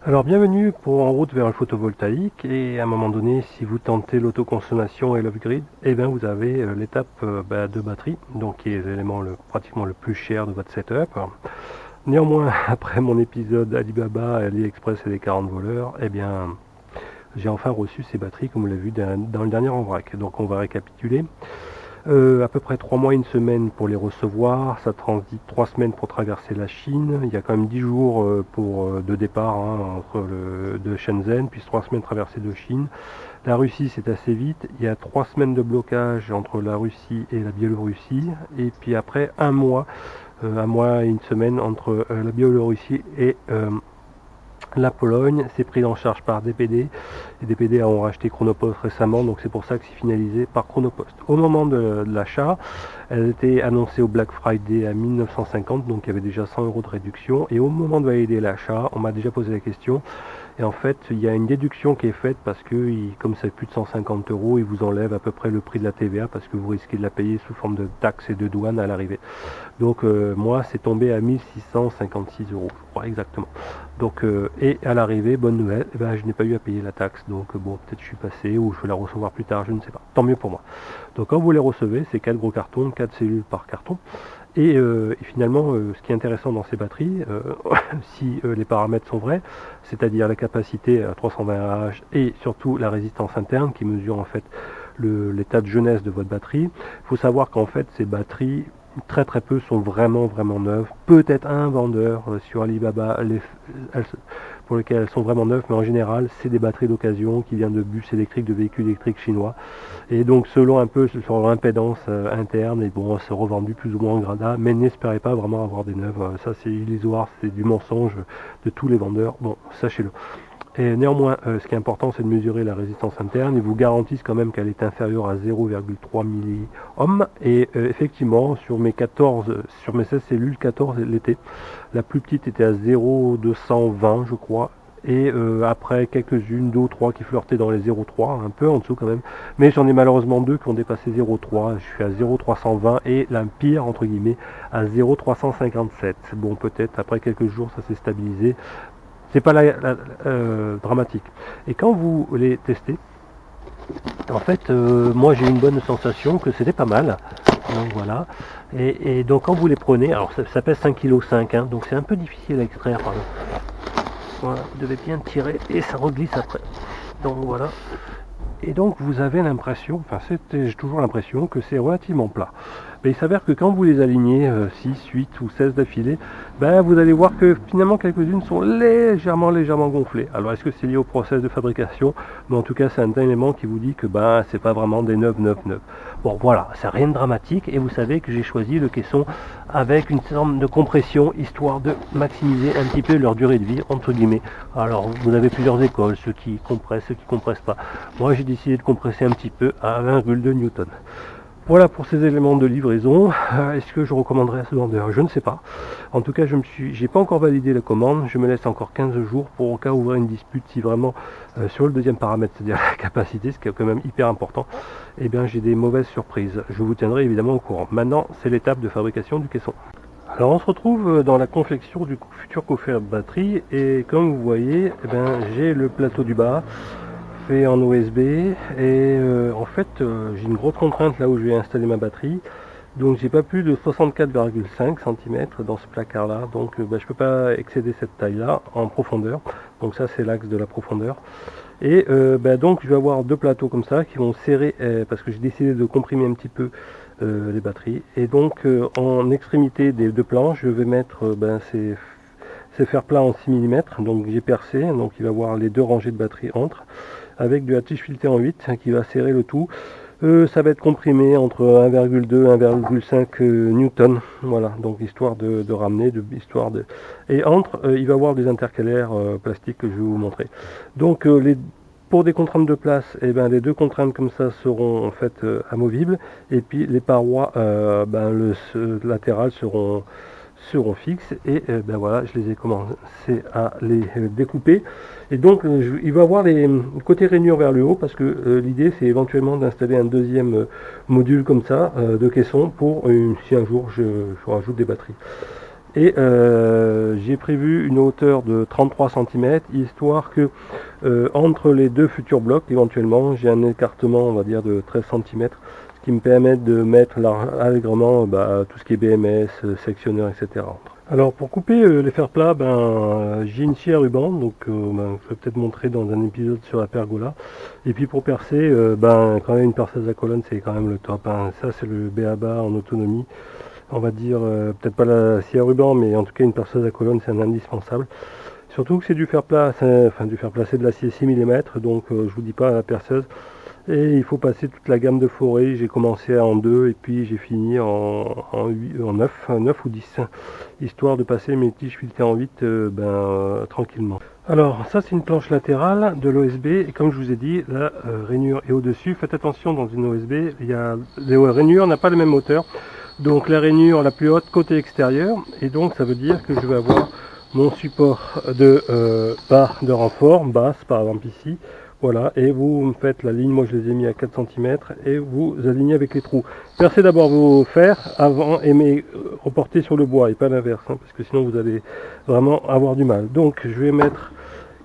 Alors bienvenue pour En route vers le photovoltaïque, et à un moment donné, si vous tentez l'autoconsommation et l'off-grid, eh bien vous avez l'étape de batterie, donc qui est l'élément pratiquement le plus cher de votre setup. Néanmoins, après mon épisode Alibaba, AliExpress et les 40 voleurs, eh bien j'ai enfin reçu ces batteries comme vous l'avez vu dans le dernier en vrac. Donc on va récapituler. À peu près 3 mois, 1 semaine pour les recevoir, ça transite 3 semaines pour traverser la Chine, il y a quand même 10 jours de départ entre de Shenzhen, puis 3 semaines traversées de Chine. La Russie c'est assez vite, il y a 3 semaines de blocage entre la Russie et la Biélorussie, et puis après un mois et 1 semaine entre la Biélorussie et la Pologne. C'est pris en charge par DPD. Les DPD ont racheté Chronopost récemment, donc c'est pour ça que c'est finalisé par Chronopost. Au moment de l'achat, elle était annoncée au Black Friday à 1950, donc il y avait déjà 100 € de réduction. Et au moment de valider l'achat, on m'a déjà posé la question. Et en fait, il y a une déduction qui est faite parce que, comme c'est plus de 150 €, ils vous enlèvent à peu près le prix de la TVA parce que vous risquez de la payer sous forme de taxes et de douane à l'arrivée. Donc moi, c'est tombé à 1656 €, je crois exactement. Donc, et à l'arrivée, bonne nouvelle, eh ben, je n'ai pas eu à payer la taxe. Donc bon, peut-être je suis passé ou je vais la recevoir plus tard, je ne sais pas. Tant mieux pour moi. Donc quand vous les recevez, c'est 4 gros cartons, 4 cellules par carton. Et finalement, ce qui est intéressant dans ces batteries, si les paramètres sont vrais, c'est-à-dire la capacité à 320 Ah et surtout la résistance interne qui mesure en fait l'état de jeunesse de votre batterie, il faut savoir qu'en fait ces batteries, très peu sont vraiment neuves. Peut-être un vendeur sur Alibaba pour lesquelles elles sont vraiment neuves, mais en général c'est des batteries d'occasion qui viennent de bus électriques, de véhicules électriques chinois. Et donc selon un peu sur leur impédance interne, et bon, c'est revendu plus ou moins en grada, mais n'espérez pas vraiment avoir des neuves. Ça c'est illusoire, c'est du mensonge de tous les vendeurs. Bon, sachez-le. Et néanmoins, ce qui est important, c'est de mesurer la résistance interne. Ils vous garantissent quand même qu'elle est inférieure à 0,3 milliohms. Et effectivement, sur mes 16 cellules, 14 l'étaient. La plus petite était à 0,220, je crois. Et après quelques-unes, 2 ou 3 qui flirtaient dans les 0,3, un peu en dessous quand même. Mais j'en ai malheureusement 2 qui ont dépassé 0,3. Je suis à 0,320 et la pire, entre guillemets, à 0,357. Bon, peut-être après quelques jours, ça s'est stabilisé. C'est pas dramatique. Et quand vous les testez, en fait, moi j'ai eu une bonne sensation que c'était pas mal. Donc voilà. Et donc quand vous les prenez, alors ça pèse 5,5 kg, hein, donc c'est un peu difficile à extraire. Voilà, vous devez bien tirer et ça reglisse après. Donc voilà. Et donc vous avez l'impression, enfin j'ai toujours l'impression que c'est relativement plat. Mais il s'avère que quand vous les alignez 6, 8 ou 16 d'affilée, ben, vous allez voir que finalement quelques-unes sont légèrement gonflées. Alors est-ce que c'est lié au process de fabrication? Mais en tout cas c'est un élément qui vous dit que ben, c'est pas vraiment des 9. Bon voilà, c'est rien de dramatique, et vous savez que j'ai choisi le caisson avec une forme de compression histoire de maximiser un petit peu leur durée de vie entre guillemets. Alors vous avez plusieurs écoles, ceux qui compressent, ceux qui compressent pas. Moi j'ai décidé de compresser un petit peu à 20,2 Newton. Voilà pour ces éléments de livraison. Est-ce que je recommanderais à ce vendeur? Je ne sais pas. En tout cas, j'ai pas encore validé la commande. Je me laisse encore 15 jours pour au cas ouvrir une dispute si vraiment sur le deuxième paramètre, c'est-à-dire la capacité, ce qui est quand même hyper important, eh bien j'ai des mauvaises surprises. Je vous tiendrai évidemment au courant. Maintenant, c'est l'étape de fabrication du caisson. Alors on se retrouve dans la confection du futur coffret à batterie, et comme vous voyez, eh bien, j'ai le plateau du bas en OSB, et en fait j'ai une grosse contrainte là où je vais installer ma batterie, donc j'ai pas plus de 64,5 cm dans ce placard là, donc je peux pas excéder cette taille là en profondeur. Donc ça c'est l'axe de la profondeur, et donc je vais avoir 2 plateaux comme ça qui vont serrer parce que j'ai décidé de comprimer un petit peu les batteries, et donc en extrémité des 2 planches je vais mettre ces fers plats en 6 mm, donc j'ai percé, donc il va y avoir les 2 rangées de batteries entre, avec de la tige filetée en 8 qui va serrer le tout. Ça va être comprimé entre 1,2 et 1,5 newton, voilà, donc histoire de ramener, et entre, il va y avoir des intercalaires plastiques que je vais vous montrer. Donc pour des contraintes de place, eh ben, les 2 contraintes comme ça seront en fait amovibles, et puis les parois latérales seront fixes, et ben voilà, je les ai commencé à les découper. Et donc il va avoir les côtés rainures vers le haut, parce que l'idée c'est éventuellement d'installer un deuxième module comme ça de caisson pour si un jour je rajoute des batteries. Et j'ai prévu une hauteur de 33 cm, histoire que entre les deux futurs blocs, éventuellement, j'ai un écartement, on va dire, de 13 cm, ce qui me permet de mettre allègrement tout ce qui est BMS, sectionneur, etc. Alors pour couper les fers plats, j'ai une scie à ruban, donc je vais peut-être montrer dans un épisode sur la pergola. Et puis pour percer, quand même une perceuse à colonne, c'est quand même le top, hein. Ça c'est le b.a-ba en autonomie. On va dire, peut-être pas la scie à ruban, mais en tout cas une perceuse à colonne, c'est un indispensable. Surtout que c'est du fer plat, c'est de l'acier 6 mm, donc je vous dis pas la perceuse. Et il faut passer toute la gamme de forêt. J'ai commencé en 2 et puis j'ai fini en 9 ou 10, histoire de passer mes tiges filetées en 8 tranquillement. Alors ça c'est une planche latérale de l'OSB, et comme je vous ai dit, la rainure est au-dessus. Faites attention, dans une OSB, les rainures n'ont pas la même hauteur. Donc la rainure la plus haute côté extérieur, et donc ça veut dire que je vais avoir mon support de barre de renfort, basse par exemple ici, voilà, et vous me faites la ligne, moi je les ai mis à 4 cm, et vous alignez avec les trous. Percez d'abord vos fers avant et reportez sur le bois, et pas l'inverse, hein, parce que sinon vous allez vraiment avoir du mal. Donc je vais mettre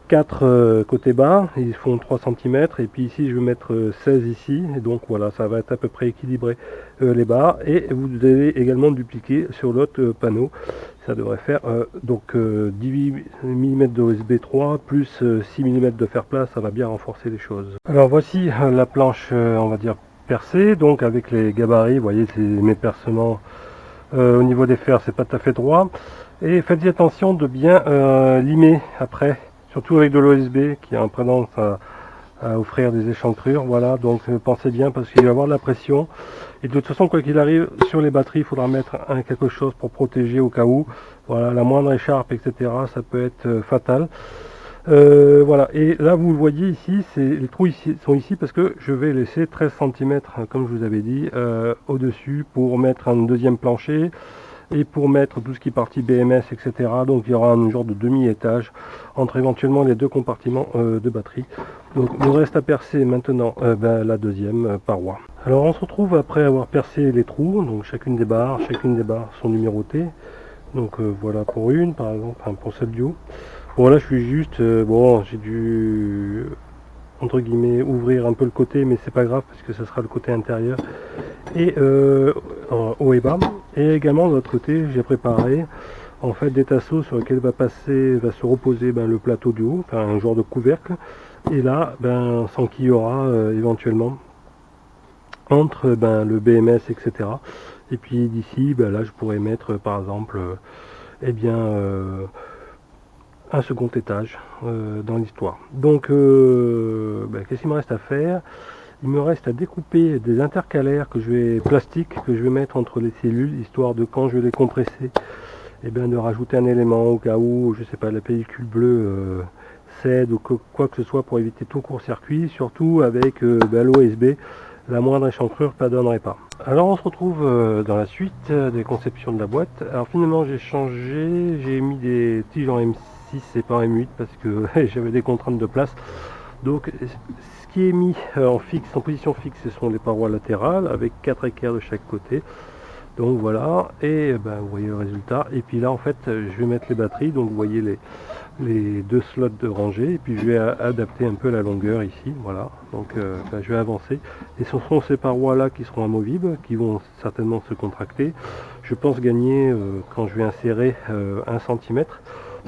4 côté bas, ils font 3 cm, et puis ici je vais mettre 16 ici, et donc voilà, ça va être à peu près équilibré les barres, et vous allez également dupliquer sur l'autre panneau. Ça devrait faire 18 mm de OSB 3 plus 6 mm de fer plat, ça va bien renforcer les choses. Alors voici la planche, on va dire percée, donc avec les gabarits, vous voyez c'est mes percements au niveau des fers, c'est pas tout à fait droit, et faites attention de bien limer après, surtout avec de l'OSB qui a un tendance à offrir des échancrures. Voilà, donc pensez bien, parce qu'il va y avoir de la pression, et de toute façon quoi qu'il arrive sur les batteries il faudra mettre quelque chose pour protéger au cas où, voilà, la moindre écharpe etc, ça peut être fatal. Voilà, et là vous le voyez ici, les trous sont ici parce que je vais laisser 13 cm comme je vous avais dit au dessus pour mettre un deuxième plancher et pour mettre tout ce qui est partie BMS etc. Donc il y aura un genre de demi-étage entre éventuellement les deux compartiments de batterie. Donc il nous reste à percer maintenant la deuxième paroi. Alors on se retrouve après avoir percé les trous, donc chacune des barres sont numérotées. Donc voilà pour une par exemple, enfin, pour celle du haut. Bon là je suis juste, j'ai dû entre guillemets ouvrir un peu le côté, mais c'est pas grave parce que ça sera le côté intérieur et haut et bas. Et également de l'autre côté j'ai préparé en fait des tasseaux sur lesquels va se reposer le plateau du haut, enfin un genre de couvercle, et là sans qu'il y aura éventuellement entre le BMS etc. Et puis d'ici là je pourrais mettre par exemple un second étage dans l'histoire. Donc qu'est-ce qu'il me reste à faire? Il me reste à découper des intercalaires plastiques que je vais mettre entre les cellules, histoire de quand je vais les compresser, de rajouter un élément au cas où, je sais pas, la pellicule bleue cède ou quoi que ce soit, pour éviter tout court-circuit, surtout avec l'OSB, la moindre échancrure pardonnerait pas. Alors on se retrouve dans la suite des conceptions de la boîte. Alors finalement j'ai changé, j'ai mis des tiges en M6 et pas en M8 parce que j'avais des contraintes de place. Donc ce qui est mis en position fixe, ce sont les parois latérales avec 4 équerres de chaque côté. Donc voilà, et vous voyez le résultat. Et puis là en fait je vais mettre les batteries, donc vous voyez les deux slots de rangée, et puis je vais adapter un peu la longueur ici, voilà. Donc je vais avancer, et ce sont ces parois là qui seront amovibles, qui vont certainement se contracter. Je pense gagner quand je vais insérer 1 cm.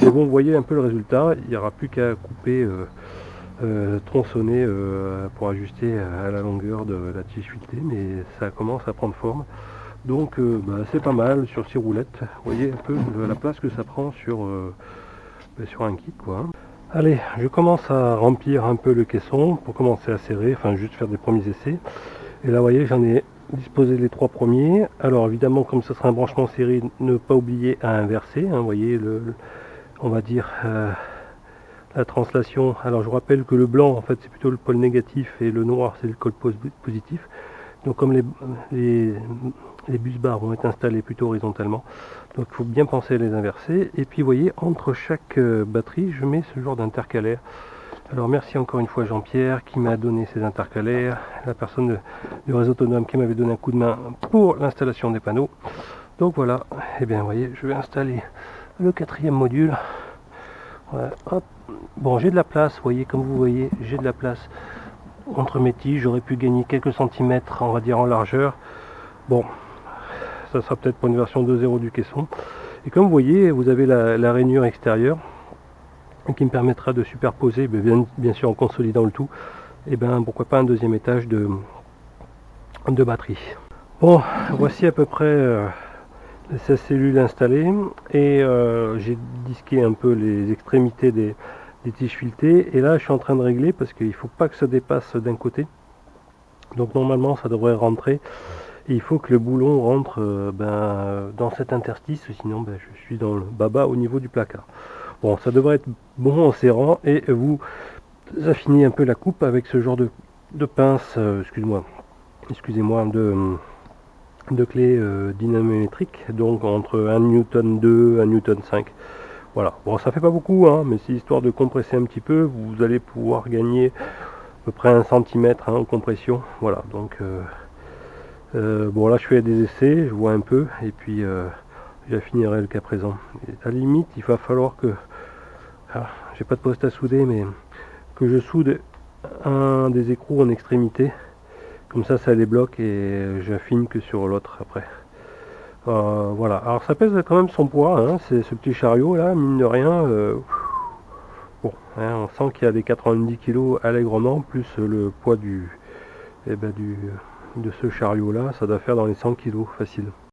Mais bon, vous voyez un peu le résultat, il n'y aura plus qu'à couper, tronçonner pour ajuster à la longueur de la tige filetée, mais ça commence à prendre forme. Donc c'est pas mal sur 6 roulettes, vous voyez un peu la place que ça prend sur un kit quoi. Allez, je commence à remplir un peu le caisson pour commencer à serrer, enfin juste faire des premiers essais. Et là vous voyez, j'en ai disposé les 3 premiers. Alors évidemment, comme ce sera un branchement serré, ne pas oublier à inverser, hein, vous voyez on va dire la translation. Alors je vous rappelle que le blanc en fait c'est plutôt le pôle négatif et le noir c'est le pôle positif. Donc comme les bus bars vont être installés plutôt horizontalement, donc il faut bien penser à les inverser. Et puis vous voyez, entre chaque batterie je mets ce genre d'intercalaire. Alors merci encore une fois Jean-Pierre qui m'a donné ces intercalaires, la personne du réseau autonome qui m'avait donné un coup de main pour l'installation des panneaux. Donc voilà, et bien vous voyez, je vais installer le 4e module. Voilà, hop. Bon, j'ai de la place, vous voyez, comme vous voyez, j'ai de la place entre mes tiges. J'aurais pu gagner quelques centimètres, on va dire, en largeur. Bon, ça sera peut-être pour une version 2.0 du caisson. Et comme vous voyez, vous avez la rainure extérieure qui me permettra de superposer, bien sûr en consolidant le tout, et ben pourquoi pas un deuxième étage de batterie. Bon, voici à peu près les 16 cellules installées, et j'ai disqué un peu les extrémités des tiges filetées, et là je suis en train de régler parce qu'il ne faut pas que ça dépasse d'un côté. Donc normalement ça devrait rentrer, et il faut que le boulon rentre dans cet interstice, sinon je suis dans le baba au niveau du placard. Bon, ça devrait être bon en serrant, et vous affinez un peu la coupe avec ce genre de pince, excusez-moi, de clé dynamométrique, donc entre 1 Newton 2, 1 Newton 5. Voilà, bon ça fait pas beaucoup, hein, mais c'est histoire de compresser un petit peu. Vous allez pouvoir gagner à peu près 1 cm en compression. Voilà, donc bon là je fais des essais, je vois un peu, et puis j'affinerai le cas présent. Et à la limite, il va falloir que, j'ai pas de poste à souder, mais que je soude un des écrous en extrémité. Comme ça les bloque, et j'affine que sur l'autre après. Voilà, alors ça pèse quand même son poids, hein, c'est ce petit chariot là, mine de rien. Bon, hein, on sent qu'il y a des 90 kg allègrement, plus le poids de ce chariot là, ça doit faire dans les 100 kg facile.